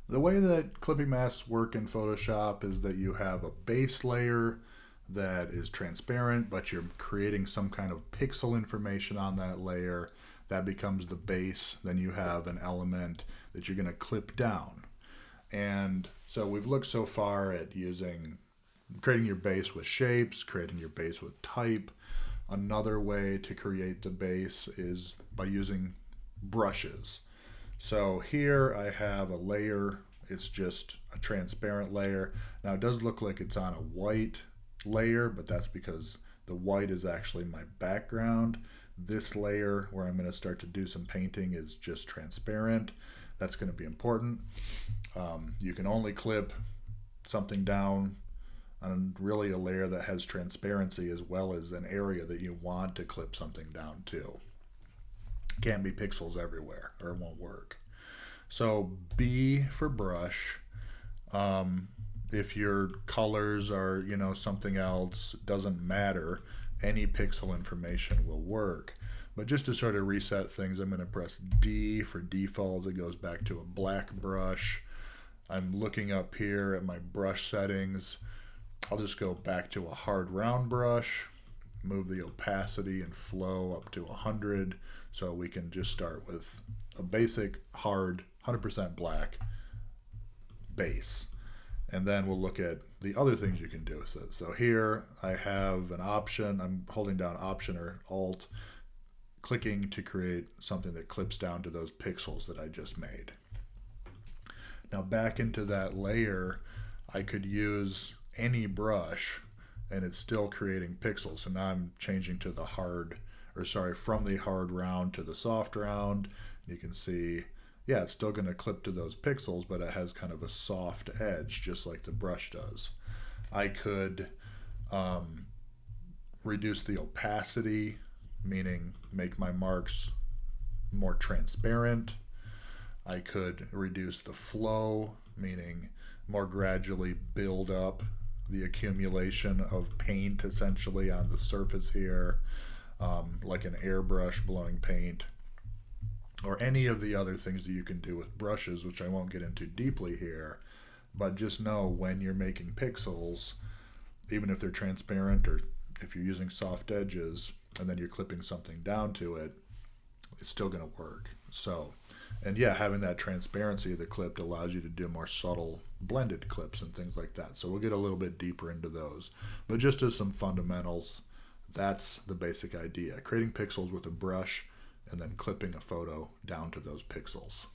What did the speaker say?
The way that clipping masks work in Photoshop is that you have a base layer that is transparent, but you're creating some kind of pixel information on that layer. That becomes the base. Then you have an element that you're going to clip down. And so we've looked so far at creating your base with shapes, creating your base with type. Another way to create the base is by using brushes. So here I have a layer. It's just a transparent layer. Now it does look like it's on a white layer, but that's because the white is actually my background. This layer where I'm going to start to do some painting is just transparent. That's going to be important. You can only clip something down on really a layer that has transparency as well as an area that you want to clip something down to. Can't be pixels everywhere or it won't work. So B for brush. If your colors are, something else, doesn't matter. Any pixel information will work. But just to sort of reset things, I'm going to press D for default. It goes back to a black brush. I'm looking up here at my brush settings. I'll just go back to a hard round brush, move the opacity and flow up to 100 so we can just start with a basic hard 100% black base. And then we'll look at the other things you can do with it. So here I have an option. I'm holding down Option or Alt, clicking to create something that clips down to those pixels that I just made. Now back into that layer, I could use any brush and it's still creating pixels. So now I'm changing to from the hard round to the soft round. You can see, yeah, it's still going to clip to those pixels, but it has kind of a soft edge, just like the brush does. I could reduce the opacity, meaning make my marks more transparent. I could reduce the flow, meaning more gradually build up the accumulation of paint essentially on the surface here, like an airbrush blowing paint, or any of the other things that you can do with brushes, which I won't get into deeply here. But just know when you're making pixels, even if they're transparent or if you're using soft edges and then you're clipping something down to it, it's still going to work. So, and yeah, having that transparency of the clip allows you to do more subtle blended clips and things like that. So we'll get a little bit deeper into those. But just as some fundamentals, that's the basic idea. Creating pixels with a brush and then clipping a photo down to those pixels.